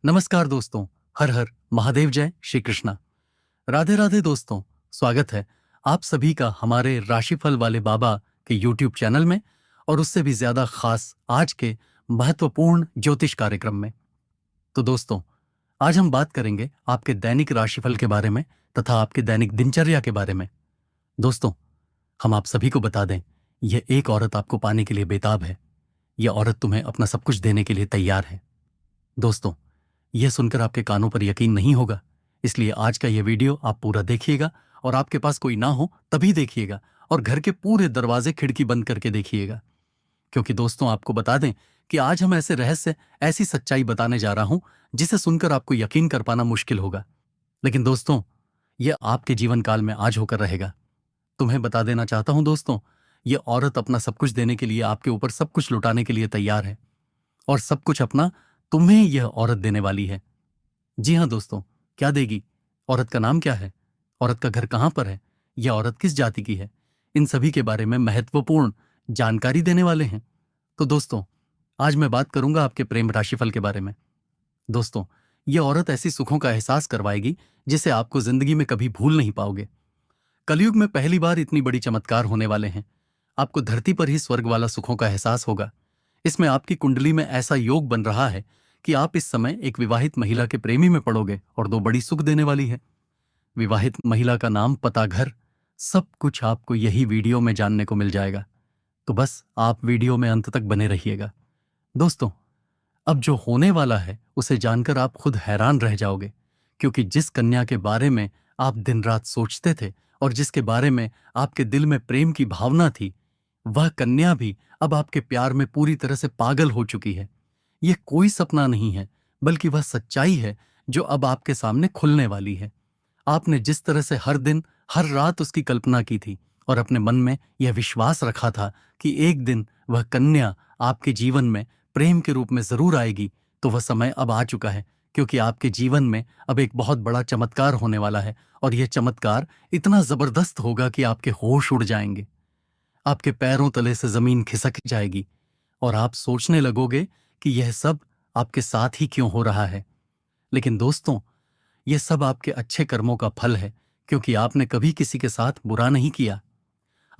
नमस्कार दोस्तों। हर हर महादेव, जय श्री कृष्णा। राधे राधे दोस्तों। स्वागत है आप सभी का हमारे राशिफल वाले बाबा के यूट्यूब चैनल में, और उससे भी ज्यादा खास आज के महत्वपूर्ण ज्योतिष कार्यक्रम में। तो दोस्तों, आज हम बात करेंगे आपके दैनिक राशिफल के बारे में तथा आपके दैनिक दिनचर्या के बारे में। दोस्तों, हम आप सभी को बता दें, यह एक औरत आपको पाने के लिए बेताब है। यह औरत तुम्हें अपना सब कुछ देने के लिए तैयार है। दोस्तों, यह सुनकर आपके कानों पर यकीन नहीं होगा, इसलिए आज का यह वीडियो आप पूरा देखिएगा, और आपके पास कोई ना हो तभी देखिएगा, और घर के पूरे दरवाजे खिड़की बंद करके देखिएगा। क्योंकि दोस्तों, आपको बता दें कि आज हम ऐसे रहस्य, ऐसी सच्चाई बताने जा रहा हूं जिसे सुनकर आपको यकीन कर पाना मुश्किल होगा। लेकिन दोस्तों, यह आपके जीवन काल में आज होकर रहेगा। तुम्हें बता देना चाहता हूं दोस्तों, यह औरत अपना सब कुछ देने के लिए, आपके ऊपर सब कुछ लुटाने के लिए तैयार है, और सब कुछ अपना तुम्हें यह औरत देने वाली है। जी हां दोस्तों, क्या देगी? औरत का नाम क्या है? औरत का घर कहां पर है? यह औरत किस जाति की है? इन सभी के बारे में महत्वपूर्ण जानकारी देने वाले हैं। तो दोस्तों, आज मैं बात करूंगा आपके प्रेम राशिफल के बारे में। दोस्तों, यह औरत ऐसी सुखों का एहसास करवाएगी जिसे आपको जिंदगी में कभी भूल नहीं पाओगे। कलयुग में पहली बार इतनी बड़ी चमत्कार होने वाले हैं। आपको धरती पर ही स्वर्ग वाला सुखों का एहसास होगा। इसमें आपकी कुंडली में ऐसा योग बन रहा है कि आप इस समय एक विवाहित महिला के प्रेमी में पड़ोगे, और दो बड़ी सुख देने वाली है। विवाहित महिला का नाम, पता, घर, सब कुछ आपको यही वीडियो में जानने को मिल जाएगा। तो बस आप वीडियो में अंत तक बने रहिएगा। दोस्तों, अब जो होने वाला है उसे जानकर आप खुद हैरान रह जाओगे, क्योंकि जिस कन्या के बारे में आप दिन रात सोचते थे और जिसके बारे में आपके दिल में प्रेम की भावना थी, वह कन्या भी अब आपके प्यार में पूरी तरह से पागल हो चुकी है। यह कोई सपना नहीं है, बल्कि वह सच्चाई है जो अब आपके सामने खुलने वाली है। आपने जिस तरह से हर दिन हर रात उसकी कल्पना की थी और अपने मन में यह विश्वास रखा था कि एक दिन वह कन्या आपके जीवन में प्रेम के रूप में जरूर आएगी, तो वह समय अब आ चुका है। क्योंकि आपके जीवन में अब एक बहुत बड़ा चमत्कार होने वाला है, और यह चमत्कार इतना जबरदस्त होगा कि आपके होश उड़ जाएंगे। आपके पैरों तले से जमीन खिसक जाएगी, और आप सोचने लगोगे कि यह सब आपके साथ ही क्यों हो रहा है। लेकिन दोस्तों, यह सब आपके अच्छे कर्मों का फल है, क्योंकि आपने कभी किसी के साथ बुरा नहीं किया।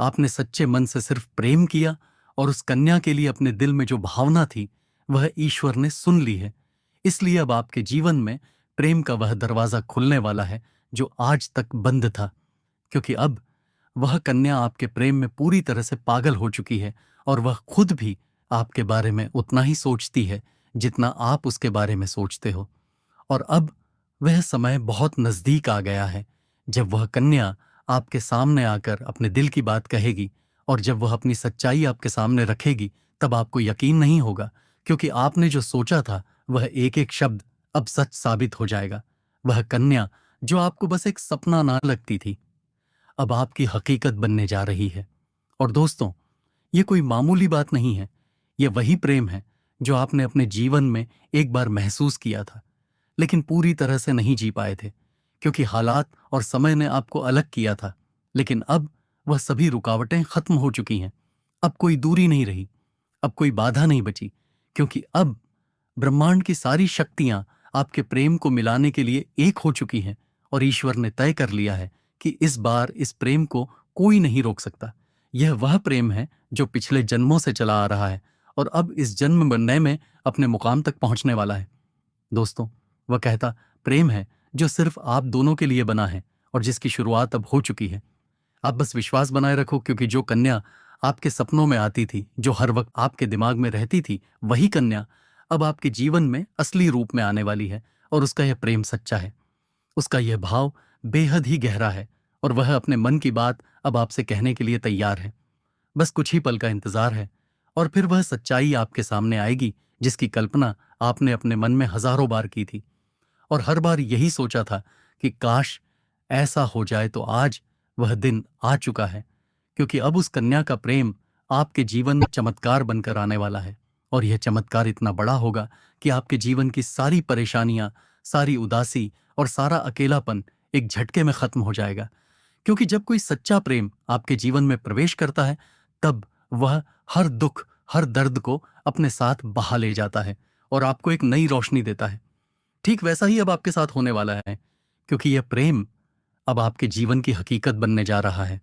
आपने सच्चे मन से सिर्फ प्रेम किया, और उस कन्या के लिए अपने दिल में जो भावना थी वह ईश्वर ने सुन ली है। इसलिए अब आपके जीवन में प्रेम का वह दरवाजा खुलने वाला है जो आज तक बंद था। क्योंकि अब वह कन्या आपके प्रेम में पूरी तरह से पागल हो चुकी है, और वह खुद भी आपके बारे में उतना ही सोचती है जितना आप उसके बारे में सोचते हो। और अब वह समय बहुत नजदीक आ गया है जब वह कन्या आपके सामने आकर अपने दिल की बात कहेगी, और जब वह अपनी सच्चाई आपके सामने रखेगी तब आपको यकीन नहीं होगा, क्योंकि आपने जो सोचा था वह एक एक शब्द अब सच साबित हो जाएगा। वह कन्या जो आपको बस एक सपना ना लगती थी, अब आपकी हकीकत बनने जा रही है। और दोस्तों, ये कोई मामूली बात नहीं है। यह वही प्रेम है जो आपने अपने जीवन में एक बार महसूस किया था, लेकिन पूरी तरह से नहीं जी पाए थे, क्योंकि हालात और समय ने आपको अलग किया था। लेकिन अब वह सभी रुकावटें खत्म हो चुकी हैं। अब कोई दूरी नहीं रही, अब कोई बाधा नहीं बची, क्योंकि अब ब्रह्मांड की सारी शक्तियां आपके प्रेम को मिलाने के लिए एक हो चुकी हैं, और ईश्वर ने तय कर लिया है कि इस बार इस प्रेम को कोई नहीं रोक सकता। यह वह प्रेम है जो पिछले जन्मों से चला आ रहा है, और अब इस जन्म बनने में अपने मुकाम तक पहुंचने वाला है। दोस्तों, वह कहता प्रेम है जो सिर्फ आप दोनों के लिए बना है, और जिसकी शुरुआत अब हो चुकी है। आप बस विश्वास बनाए रखो, क्योंकि जो कन्या आपके सपनों में आती थी, जो हर वक्त आपके दिमाग में रहती थी, वही कन्या अब आपके जीवन में असली रूप में आने वाली है। और उसका यह प्रेम सच्चा है, उसका यह भाव बेहद ही गहरा है, और वह अपने मन की बात अब आपसे कहने के लिए तैयार है। बस कुछ ही पल का इंतजार है, और फिर वह सच्चाई आपके सामने आएगी जिसकी कल्पना आपने अपने मन में हजारों बार की थी, और हर बार यही सोचा था कि काश ऐसा हो जाए। तो आज वह दिन आ चुका है, क्योंकि अब उस कन्या का प्रेम आपके जीवन में चमत्कार बनकर आने वाला है। और यह चमत्कार इतना बड़ा होगा कि आपके जीवन की सारी परेशानियां, सारी उदासी और सारा अकेलापन एक झटके में खत्म हो जाएगा। क्योंकि जब कोई सच्चा प्रेम आपके जीवन में प्रवेश करता है, तब वह हर दुख, हर दर्द को अपने साथ बहा ले जाता है, और आपको एक नई रोशनी देता है। ठीक वैसा ही अब आपके साथ होने वाला है, क्योंकि यह प्रेम अब आपके जीवन की हकीकत बनने जा रहा है।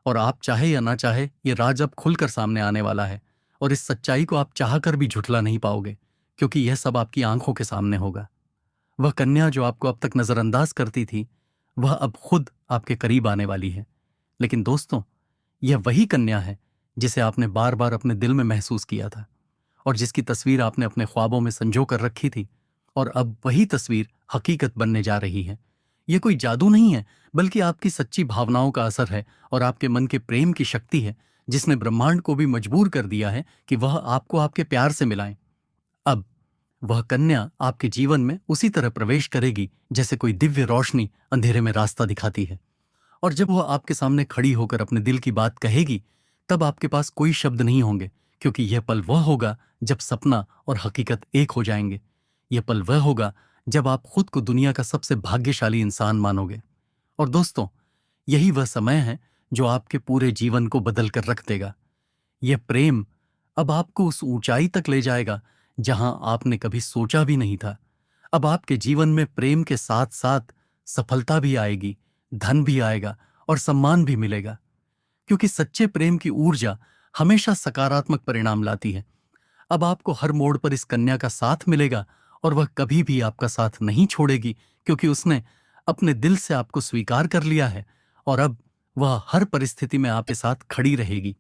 और आप चाहे या ना चाहे, ये राज अब खुलकर सामने आने वाला है। और इस सच्चाई को आप चाहकर भी झुठला नहीं पाओगे, क्योंकि यह सब आपकी आंखों के सामने होगा। वह कन्या जो आपको अब तक नजरअंदाज करती थी, वह अब खुद आपके करीब आने वाली है। लेकिन दोस्तों, यह वही कन्या है जिसे आपने बार बार अपने दिल में महसूस किया था, और जिसकी तस्वीर आपने अपने ख्वाबों में संजो कर रखी थी। और अब वही तस्वीर हकीकत बनने जा रही है। यह कोई जादू नहीं है, बल्कि आपकी सच्ची भावनाओं का असर है और आपके मन के प्रेम की शक्ति है, जिसने ब्रह्मांड को भी मजबूर कर दिया है कि वह आपको आपके प्यार से मिलाए। अब वह कन्या आपके जीवन में उसी तरह प्रवेश करेगी जैसे कोई दिव्य रोशनी अंधेरे में रास्ता दिखाती है। और जब वह आपके सामने खड़ी होकर अपने दिल की बात कहेगी, तब आपके पास कोई शब्द नहीं होंगे, क्योंकि यह पल वह होगा जब सपना और हकीकत एक हो जाएंगे। यह पल वह होगा जब आप खुद को दुनिया का सबसे भाग्यशाली इंसान मानोगे। और दोस्तों, यही वह समय है जो आपके पूरे जीवन को बदल कर रख देगा। यह प्रेम अब आपको उस ऊंचाई तक ले जाएगा जहां आपने कभी सोचा भी नहीं था। अब आपके जीवन में प्रेम के साथ साथ सफलता भी आएगी, धन भी आएगा और सम्मान भी मिलेगा, क्योंकि सच्चे प्रेम की ऊर्जा हमेशा सकारात्मक परिणाम लाती है। अब आपको हर मोड़ पर इस कन्या का साथ मिलेगा, और वह कभी भी आपका साथ नहीं छोड़ेगी, क्योंकि उसने अपने दिल से आपको स्वीकार कर लिया है। और अब वह हर परिस्थिति में आपके साथ खड़ी रहेगी,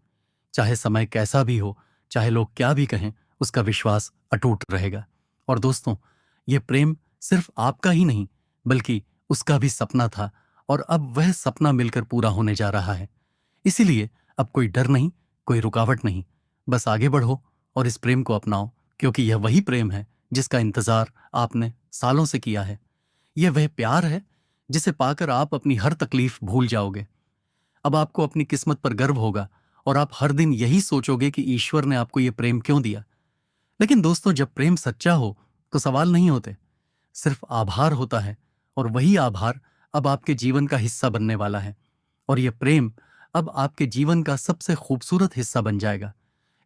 चाहे समय कैसा भी हो, चाहे लोग क्या भी कहें, उसका विश्वास अटूट रहेगा। और दोस्तों, यह प्रेम सिर्फ आपका ही नहीं, बल्कि उसका भी सपना था, और अब वह सपना मिलकर पूरा होने जा रहा है। इसीलिए अब कोई डर नहीं, कोई रुकावट नहीं, बस आगे बढ़ो और इस प्रेम को अपनाओ, क्योंकि यह वही प्रेम है जिसका इंतजार आपने सालों से किया है। यह वह प्यार है जिसे पाकर आप अपनी हर तकलीफ भूल जाओगे। अब आपको अपनी किस्मत पर गर्व होगा, और आप हर दिन यही सोचोगे कि ईश्वर ने आपको यह प्रेम क्यों दिया। लेकिन दोस्तों, जब प्रेम सच्चा हो तो सवाल नहीं होते, सिर्फ आभार होता है। और वही आभार अब आपके जीवन का हिस्सा बनने वाला है। और यह प्रेम अब आपके जीवन का सबसे खूबसूरत हिस्सा बन जाएगा।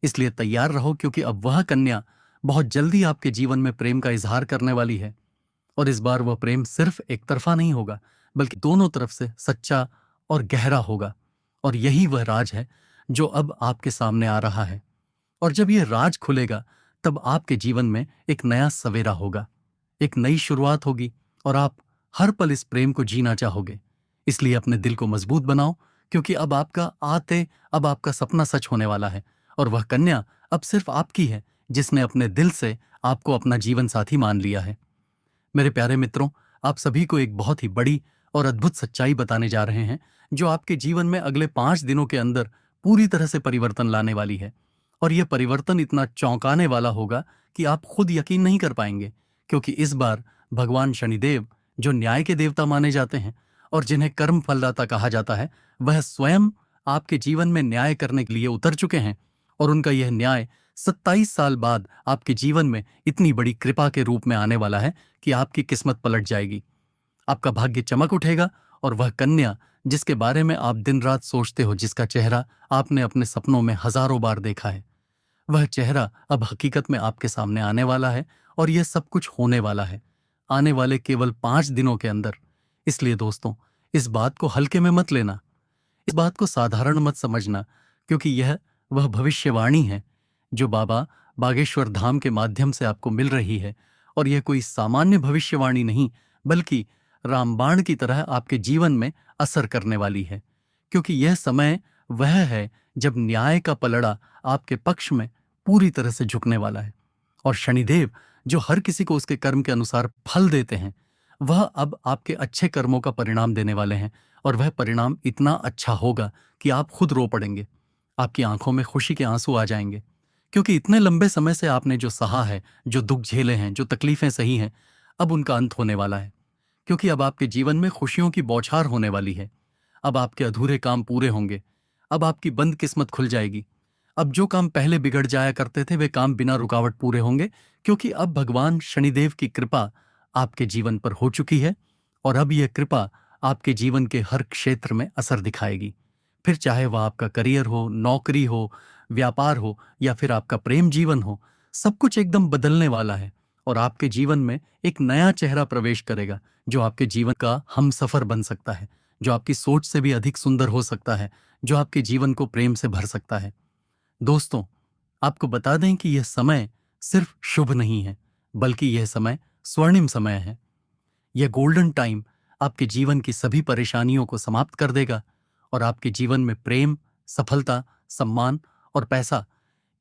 इसलिए तैयार रहो, क्योंकि अब वह कन्या बहुत जल्दी आपके जीवन में प्रेम का इजहार करने वाली है। और इस बार वह प्रेम सिर्फ एक तरफा नहीं होगा, बल्कि दोनों तरफ से सच्चा और गहरा होगा। और यही वह राज है जो अब आपके सामने आ रहा है। और जब यह राज खुलेगा, तब आपके जीवन में एक नया सवेरा होगा, एक नई शुरुआत होगी, और आप हर पल इस प्रेम को जीना चाहोगे। इसलिए अपने दिल को मजबूत बनाओ, क्योंकि अब आपका सपना सच होने वाला है। और वह कन्या अब सिर्फ आपकी है, जिसने अपने दिल से आपको अपना जीवन साथी मान लिया है। मेरे प्यारे मित्रों, आप सभी को एक बहुत ही बड़ी और अद्भुत सच्चाई बताने जा रहे हैं, जो आपके जीवन में अगले 5 दिनों के अंदर पूरी तरह से परिवर्तन लाने वाली है। और यह परिवर्तन इतना चौंकाने वाला होगा कि आप खुद यकीन नहीं कर पाएंगे, क्योंकि इस बार भगवान शनिदेव, जो न्याय के देवता माने जाते हैं और जिन्हें कर्म फलदाता कहा जाता है, वह स्वयं आपके जीवन में न्याय करने के लिए उतर चुके हैं। और उनका यह न्याय 27 साल बाद आपके जीवन में इतनी बड़ी कृपा के रूप में आने वाला है कि आपकी किस्मत पलट जाएगी, आपका भाग्य चमक उठेगा। और वह कन्या जिसके बारे में आप दिन रात सोचते हो, जिसका चेहरा आपने अपने सपनों में हजारों बार देखा है, वह चेहरा अब हकीकत में आपके सामने आने वाला है। और यह सब कुछ होने वाला है आने वाले केवल 5 दिनों के अंदर। इसलिए दोस्तों, इस बात को हल्के में मत लेना, इस बात को साधारण मत समझना, क्योंकि यह वह भविष्यवाणी है जो बाबा बागेश्वर धाम के माध्यम से आपको मिल रही है। और यह कोई सामान्य भविष्यवाणी नहीं, बल्कि रामबाण की तरह आपके जीवन में असर करने वाली है, क्योंकि यह समय वह है जब न्याय का पलड़ा आपके पक्ष में पूरी तरह से झुकने वाला है। और शनिदेव, जो हर किसी को उसके कर्म के अनुसार फल देते हैं, वह अब आपके अच्छे कर्मों का परिणाम देने वाले हैं। और वह परिणाम इतना अच्छा होगा कि आप खुद रो पड़ेंगे, आपकी आंखों में खुशी के आंसू आ जाएंगे, क्योंकि इतने लंबे समय से आपने जो सहा है, जो दुख झेले हैं, जो तकलीफें सही हैं, अब उनका अंत होने वाला है। क्योंकि अब आपके जीवन में खुशियों की बौछार होने वाली है। अब आपके अधूरे काम पूरे होंगे, अब आपकी बंद किस्मत खुल जाएगी। अब जो काम पहले बिगड़ जाया करते थे, वे काम बिना रुकावट पूरे होंगे, क्योंकि अब भगवान शनिदेव की कृपा आपके जीवन पर हो चुकी है। और अब यह कृपा आपके जीवन के हर क्षेत्र में असर दिखाएगी। फिर चाहे वह आपका करियर हो, नौकरी हो, व्यापार हो, या फिर आपका प्रेम जीवन हो, सब कुछ एकदम बदलने वाला है। और आपके जीवन में एक नया चेहरा प्रवेश करेगा, जो आपके जीवन का हमसफर बन सकता है, जो आपकी सोच से भी अधिक सुंदर हो सकता है, जो आपके जीवन को प्रेम से भर सकता है। दोस्तों, आपको बता दें कि यह समय सिर्फ शुभ नहीं है, बल्कि यह समय स्वर्णिम समय है। यह गोल्डन टाइम आपके जीवन की सभी परेशानियों को समाप्त कर देगा और आपके जीवन में प्रेम, सफलता, सम्मान और पैसा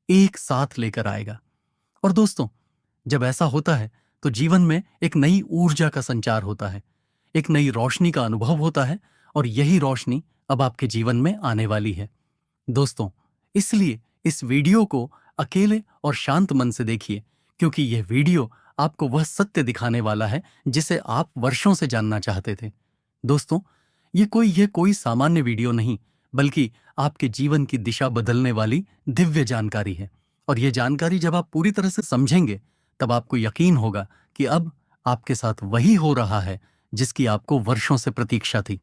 एक साथ लेकर आएगा। और दोस्तों, जब ऐसा होता है तो जीवन में एक नई ऊर्जा का संचार होता है, एक नई रोशनी का अनुभव होता है, और यही रोशनी अब आपके जीवन में आने वाली है। दोस्तों, इसलिए इस वीडियो को अकेले और शांत मन से देखिए, क्योंकि यह वीडियो आपको वह सत्य दिखाने वाला है जिसे आप वर्षों से जानना चाहते थे। दोस्तों, यह कोई सामान्य वीडियो नहीं, बल्कि आपके जीवन की दिशा बदलने वाली दिव्य जानकारी है। और यह जानकारी जब आप पूरी तरह से समझेंगे, तब आपको यकीन होगा कि अब आपके साथ वही हो रहा है जिसकी आपको वर्षों से प्रतीक्षा थी।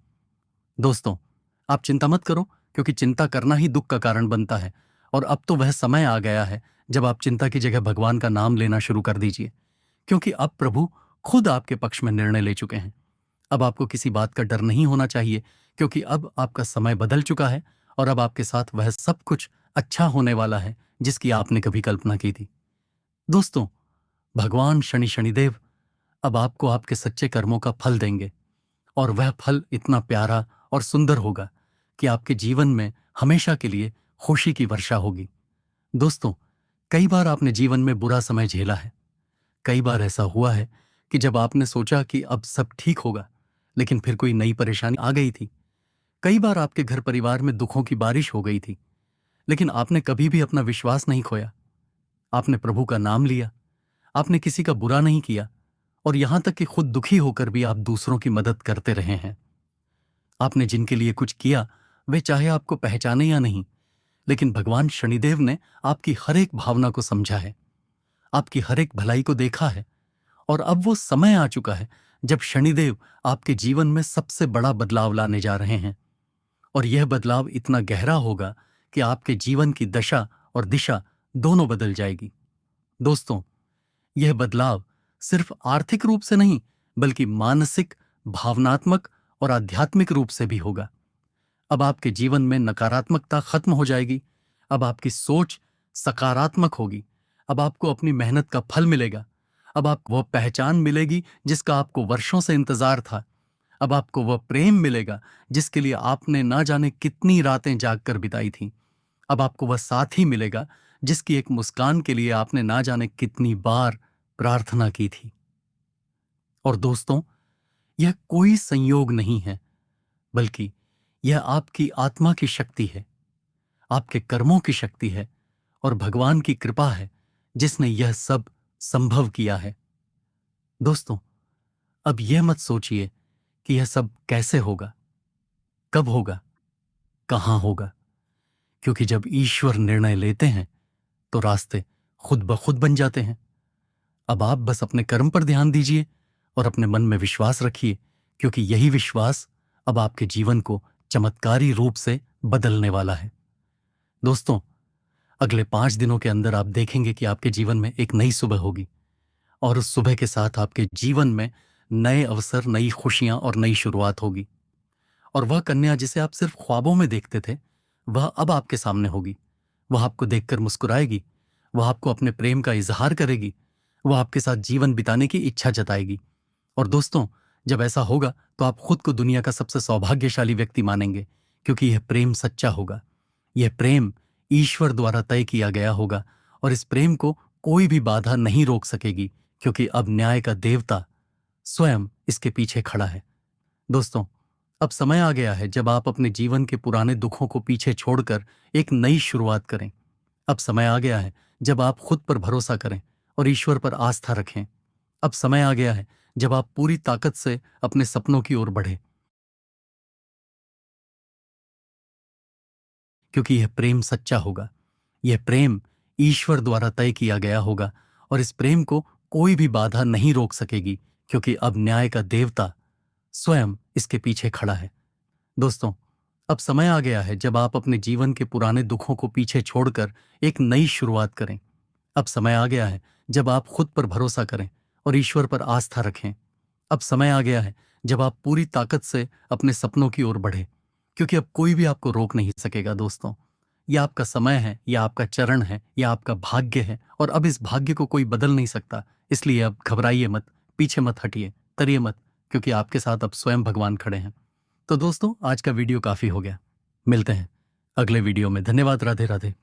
दोस्तों, आप चिंता मत करो, क्योंकि चिंता करना ही दुख का कारण बनता है। और अब तो वह समय आ गया है जब आप चिंता की जगह भगवान का नाम लेना शुरू कर दीजिए, क्योंकि अब प्रभु खुद आपके पक्ष में निर्णय ले चुके हैं। अब आपको किसी बात का डर नहीं होना चाहिए, क्योंकि अब आपका समय बदल चुका है और अब आपके साथ वह सब कुछ अच्छा होने वाला है जिसकी आपने कभी कल्पना की थी। दोस्तों, भगवान शनिदेव अब आपको आपके सच्चे कर्मों का फल देंगे, और वह फल इतना प्यारा और सुंदर होगा कि आपके जीवन में हमेशा के लिए खुशी की वर्षा होगी। दोस्तों, कई बार आपने जीवन में बुरा समय झेला है। कई बार ऐसा हुआ है कि जब आपने सोचा कि अब सब ठीक होगा, लेकिन फिर कोई नई परेशानी आ गई थी। कई बार आपके घर परिवार में दुखों की बारिश हो गई थी, लेकिन आपने कभी भी अपना विश्वास नहीं खोया। आपने प्रभु का नाम लिया, आपने किसी का बुरा नहीं किया, और यहां तक कि खुद दुखी होकर भी आप दूसरों की मदद करते रहे हैं। आपने जिनके लिए कुछ किया, वे चाहे आपको पहचाने या नहीं, लेकिन भगवान शनिदेव ने आपकी हर एक भावना को समझा है, आपकी हर एक भलाई को देखा है। और अब वो समय आ चुका है जब शनिदेव आपके जीवन में सबसे बड़ा बदलाव लाने जा रहे हैं। और यह बदलाव इतना गहरा होगा कि आपके जीवन की दशा और दिशा दोनों बदल जाएगी। दोस्तों, यह बदलाव सिर्फ आर्थिक रूप से नहीं, बल्कि मानसिक, भावनात्मक और आध्यात्मिक रूप से भी होगा। अब आपके जीवन में नकारात्मकता खत्म हो जाएगी। अब आपकी सोच सकारात्मक होगी। अब आपको अपनी मेहनत का फल मिलेगा। अब आपको वह पहचान मिलेगी जिसका आपको वर्षों से इंतजार था। अब आपको वह प्रेम मिलेगा जिसके लिए आपने ना जाने कितनी रातें जागकर बिताई थीं। अब आपको वह साथी मिलेगा जिसकी एक मुस्कान के लिए आपने ना जाने कितनी बार प्रार्थना की थी। और दोस्तों, यह कोई संयोग नहीं है, बल्कि यह आपकी आत्मा की शक्ति है, आपके कर्मों की शक्ति है, और भगवान की कृपा है जिसने यह सब संभव किया है। दोस्तों, अब यह मत सोचिए कि यह सब कैसे होगा, कब होगा, कहां होगा, क्योंकि जब ईश्वर निर्णय लेते हैं तो रास्ते खुद ब खुद बन जाते हैं। अब आप बस अपने कर्म पर ध्यान दीजिए और अपने मन में विश्वास रखिए, क्योंकि यही विश्वास अब आपके जीवन को चमत्कारी रूप से बदलने वाला है। दोस्तों, अगले 5 दिनों के अंदर आप देखेंगे कि आपके जीवन में एक नई सुबह होगी, और उस सुबह के साथ आपके जीवन में नए अवसर, नई खुशियां और नई शुरुआत होगी। और वह कन्या जिसे आप सिर्फ ख्वाबों में देखते थे, वह अब आपके सामने होगी। वह आपको देखकर मुस्कुराएगी, वह आपको अपने प्रेम का इजहार करेगी, वह आपके साथ जीवन बिताने की इच्छा जताएगी। और दोस्तों, जब ऐसा होगा तो आप खुद को दुनिया का सबसे सौभाग्यशाली व्यक्ति मानेंगे, क्योंकि यह प्रेम सच्चा होगा। यह प्रेम ईश्वर द्वारा तय किया गया होगा, और इस प्रेम को कोई भी बाधा नहीं रोक सकेगी, क्योंकि अब न्याय का देवता स्वयं इसके पीछे खड़ा है। दोस्तों, अब समय आ गया है जब आप अपने जीवन के पुराने दुखों को पीछे छोड़कर एक नई शुरुआत करें। अब समय आ गया है जब आप खुद पर भरोसा करें और ईश्वर पर आस्था रखें। अब समय आ गया है जब आप पूरी ताकत से अपने सपनों की ओर बढ़ें, क्योंकि यह प्रेम सच्चा होगा। यह प्रेम ईश्वर द्वारा तय किया गया होगा, और इस प्रेम को कोई भी बाधा नहीं रोक सकेगी, क्योंकि अब न्याय का देवता स्वयं इसके पीछे खड़ा है। दोस्तों, अब समय आ गया है जब आप अपने जीवन के पुराने दुखों को पीछे छोड़कर एक नई शुरुआत करें। अब समय आ गया है जब आप खुद पर भरोसा करें और ईश्वर पर आस्था रखें। अब समय आ गया है जब आप पूरी ताकत से अपने सपनों की ओर बढ़े, क्योंकि अब कोई भी आपको रोक नहीं सकेगा दोस्तों। यह आपका समय है, यह आपका चरण है, यह आपका भाग्य है, और अब इस भाग्य को कोई बदल नहीं सकता। इसलिए अब घबराइए मत, पीछे मत हटिए, तरिए मत, क्योंकि आपके साथ अब स्वयं भगवान खड़े हैं। तो दोस्तों, आज का वीडियो काफी हो गया। मिलते हैं अगले वीडियो में। धन्यवाद। राधे राधे।